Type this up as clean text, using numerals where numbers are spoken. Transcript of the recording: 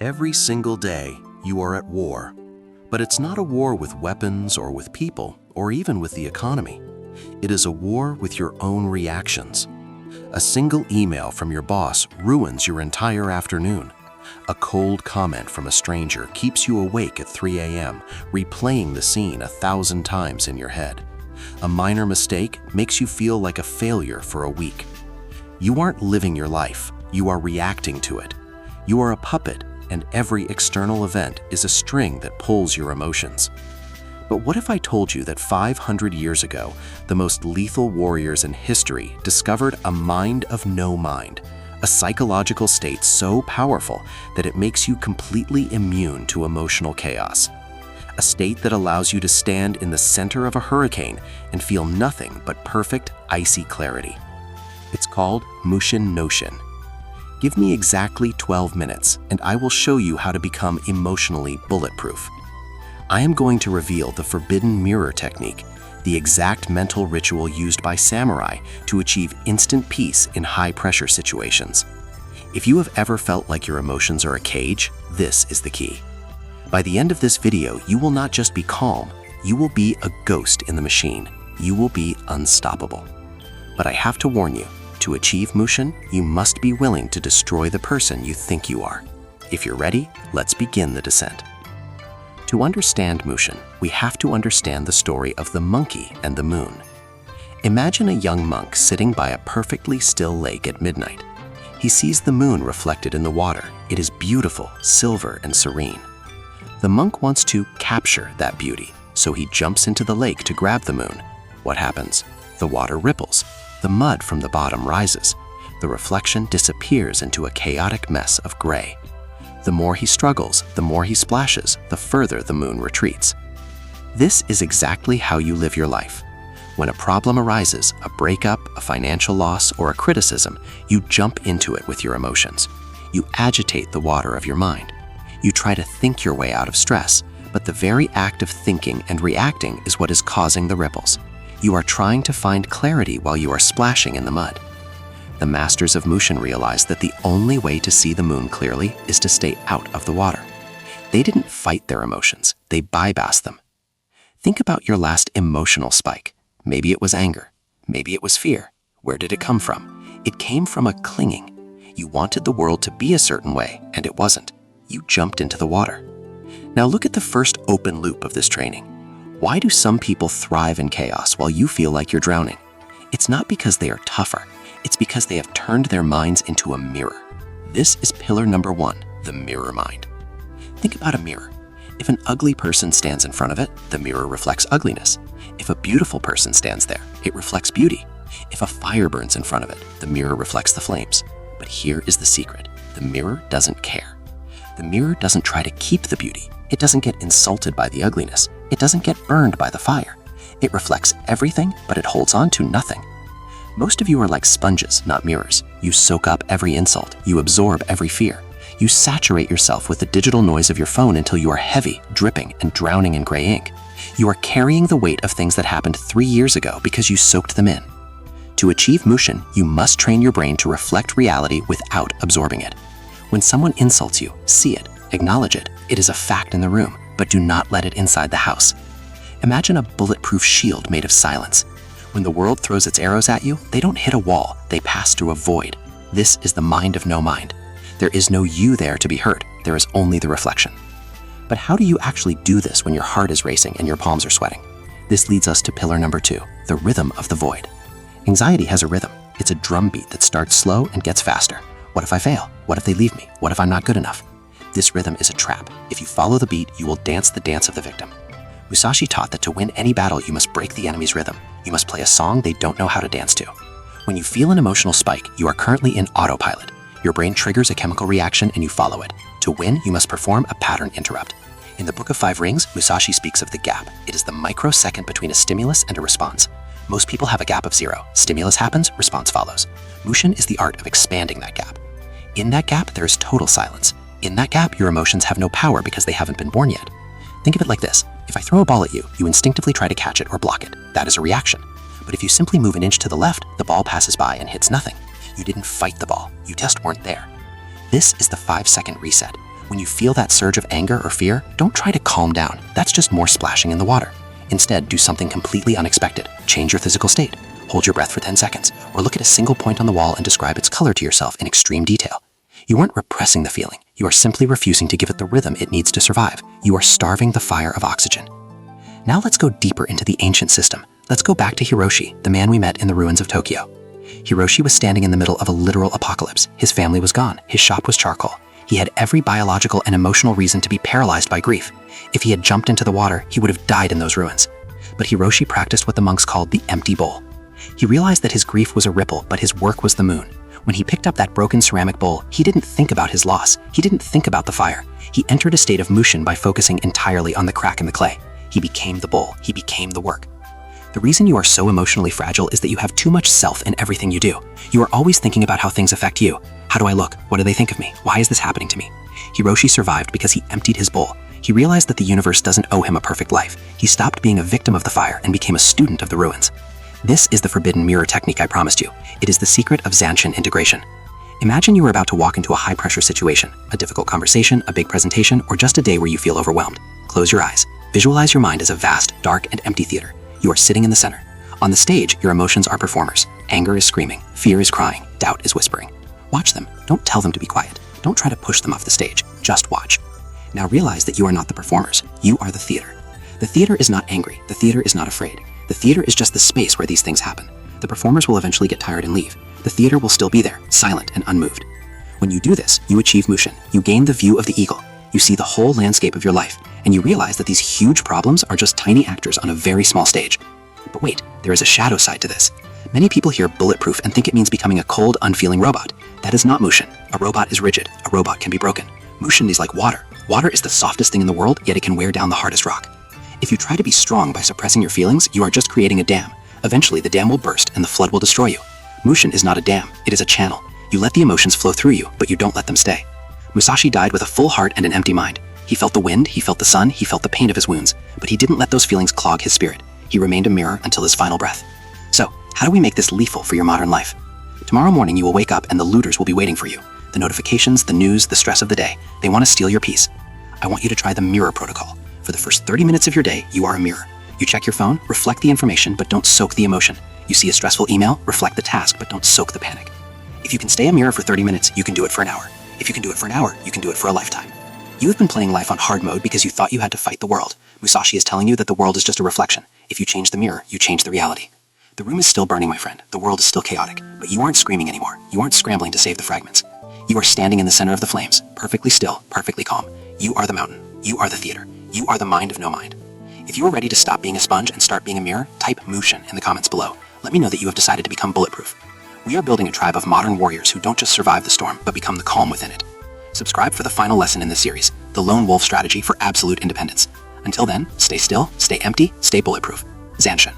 Every single day, you are at war. But it's not a war with weapons or with people or even with the economy. It is a war with your own reactions. A single email from your boss ruins your entire afternoon. A cold comment from a stranger keeps you awake at 3 a.m., replaying the scene 1,000 times in your head. A minor mistake makes you feel like a failure for a week. You aren't living your life, you are reacting to it. You are a puppet, and every external event is a string that pulls your emotions. But what if I told you that 500 years ago, the most lethal warriors in history discovered a mind of no mind, a psychological state so powerful that it makes you completely immune to emotional chaos, a state that allows you to stand in the center of a hurricane and feel nothing but perfect, icy clarity. It's called Mushin No Shin. Give me exactly 12 minutes, and I will show you how to become emotionally bulletproof. I am going to reveal the forbidden mirror technique, the exact mental ritual used by samurai to achieve instant peace in high-pressure situations. If you have ever felt like your emotions are a cage, this is the key. By the end of this video, you will not just be calm, you will be a ghost in the machine. You will be unstoppable. But I have to warn you, to achieve Mushin, you must be willing to destroy the person you think you are. If you're ready, let's begin the descent. To understand Mushin, we have to understand the story of the monkey and the moon. Imagine a young monk sitting by a perfectly still lake at midnight. He sees the moon reflected in the water. It is beautiful, silver, and serene. The monk wants to capture that beauty, so he jumps into the lake to grab the moon. What happens? The water ripples. The mud from the bottom rises. The reflection disappears into a chaotic mess of gray. The more he struggles, the more he splashes, the further the moon retreats. This is exactly how you live your life. When a problem arises, a breakup, a financial loss, or a criticism, you jump into it with your emotions. You agitate the water of your mind. You try to think your way out of stress, but the very act of thinking and reacting is what is causing the ripples. You are trying to find clarity while you are splashing in the mud. The masters of Mushin realized that the only way to see the moon clearly is to stay out of the water. They didn't fight their emotions, they bypassed them. Think about your last emotional spike. Maybe it was anger, maybe it was fear. Where did it come from? It came from a clinging. You wanted the world to be a certain way, and it wasn't. You jumped into the water. Now look at the first open loop of this training. Why do some people thrive in chaos while you feel like you're drowning? It's not because they are tougher. It's because they have turned their minds into a mirror. This is pillar number 1, the mirror mind. Think about a mirror. If an ugly person stands in front of it, the mirror reflects ugliness. If a beautiful person stands there, it reflects beauty. If a fire burns in front of it, the mirror reflects the flames. But here is the secret. The mirror doesn't care. The mirror doesn't try to keep the beauty. It doesn't get insulted by the ugliness. It doesn't get burned by the fire. It reflects everything, but it holds on to nothing. Most of you are like sponges, not mirrors. You soak up every insult. You absorb every fear. You saturate yourself with the digital noise of your phone until you are heavy, dripping, and drowning in gray ink. You are carrying the weight of things that happened 3 years ago because you soaked them in. To achieve Mushin, you must train your brain to reflect reality without absorbing it. When someone insults you, see it, acknowledge it. It is a fact in the room, but do not let it inside the house. Imagine a bulletproof shield made of silence. When the world throws its arrows at you, they don't hit a wall, they pass through a void. This is the mind of no mind. There is no you there to be hurt, there is only the reflection. But how do you actually do this when your heart is racing and your palms are sweating? This leads us to pillar number 2, the rhythm of the void. Anxiety has a rhythm. It's a drumbeat that starts slow and gets faster. What if I fail? What if they leave me? What if I'm not good enough? This rhythm is a trap. If you follow the beat, you will dance the dance of the victim. Musashi taught that to win any battle, you must break the enemy's rhythm. You must play a song they don't know how to dance to. When you feel an emotional spike, you are currently in autopilot. Your brain triggers a chemical reaction and you follow it. To win, you must perform a pattern interrupt. In the Book of 5 Rings, Musashi speaks of the gap. It is the microsecond between a stimulus and a response. Most people have a gap of 0. Stimulus happens, response follows. Mushin is the art of expanding that gap. In that gap, there is total silence. In that gap, your emotions have no power because they haven't been born yet. Think of it like this. If I throw a ball at you, you instinctively try to catch it or block it. That is a reaction. But if you simply move an inch to the left, the ball passes by and hits nothing. You didn't fight the ball. You just weren't there. This is the 5-second reset. When you feel that surge of anger or fear, don't try to calm down. That's just more splashing in the water. Instead, do something completely unexpected. Change your physical state. Hold your breath for 10 seconds, or look at a single point on the wall and describe its color to yourself in extreme detail. You aren't repressing the feeling. You are simply refusing to give it the rhythm it needs to survive. You are starving the fire of oxygen. Now let's go deeper into the ancient system. Let's go back to Hiroshi, the man we met in the ruins of Tokyo. Hiroshi was standing in the middle of a literal apocalypse. His family was gone. His shop was charcoal. He had every biological and emotional reason to be paralyzed by grief. If he had jumped into the water, he would have died in those ruins. But Hiroshi practiced what the monks called the empty bowl. He realized that his grief was a ripple, but his work was the moon. When he picked up that broken ceramic bowl, he didn't think about his loss. He didn't think about the fire. He entered a state of Mushin by focusing entirely on the crack in the clay. He became the bowl. He became the work. The reason you are so emotionally fragile is that you have too much self in everything you do. You are always thinking about how things affect you. How do I look? What do they think of me? Why is this happening to me? Hiroshi survived because he emptied his bowl. He realized that the universe doesn't owe him a perfect life. He stopped being a victim of the fire and became a student of the ruins. This is the forbidden mirror technique I promised you. It is the secret of Zanshin integration. Imagine you are about to walk into a high-pressure situation, a difficult conversation, a big presentation, or just a day where you feel overwhelmed. Close your eyes. Visualize your mind as a vast, dark, and empty theater. You are sitting in the center. On the stage, your emotions are performers. Anger is screaming. Fear is crying. Doubt is whispering. Watch them. Don't tell them to be quiet. Don't try to push them off the stage. Just watch. Now realize that you are not the performers. You are the theater. The theater is not angry. The theater is not afraid. The theater is just the space where these things happen. The performers will eventually get tired and leave. The theater will still be there, silent and unmoved. When you do this, you achieve Mushin. You gain the view of the eagle. You see the whole landscape of your life, and you realize that these huge problems are just tiny actors on a very small stage. But wait, there is a shadow side to this. Many people hear bulletproof and think it means becoming a cold, unfeeling robot. That is not Mushin. A robot is rigid. A robot can be broken. Mushin is like water. Water is the softest thing in the world, yet it can wear down the hardest rock. If you try to be strong by suppressing your feelings, you are just creating a dam. Eventually, the dam will burst and the flood will destroy you. Mushin is not a dam. It is a channel. You let the emotions flow through you, but you don't let them stay. Musashi died with a full heart and an empty mind. He felt the wind, he felt the sun, he felt the pain of his wounds, but he didn't let those feelings clog his spirit. He remained a mirror until his final breath. So, how do we make this lethal for your modern life? Tomorrow morning you will wake up and the looters will be waiting for you. The notifications, the news, the stress of the day. They want to steal your peace. I want you to try the mirror protocol. For the first 30 minutes of your day, you are a mirror. You check your phone, reflect the information, but don't soak the emotion. You see a stressful email, reflect the task, but don't soak the panic. If you can stay a mirror for 30 minutes, you can do it for an hour. If you can do it for an hour, you can do it for a lifetime. You have been playing life on hard mode because you thought you had to fight the world. Musashi is telling you that the world is just a reflection. If you change the mirror, you change the reality. The room is still burning, my friend. The world is still chaotic, but you aren't screaming anymore. You aren't scrambling to save the fragments. You are standing in the center of the flames, perfectly still, perfectly calm. You are the mountain. You are the theater. You are the mind of no mind. If you are ready to stop being a sponge and start being a mirror, type Mushin in the comments below. Let me know that you have decided to become bulletproof. We are building a tribe of modern warriors who don't just survive the storm, but become the calm within it. Subscribe for the final lesson in this series, the lone wolf strategy for absolute independence. Until then, stay still, stay empty, stay bulletproof. Zanshin.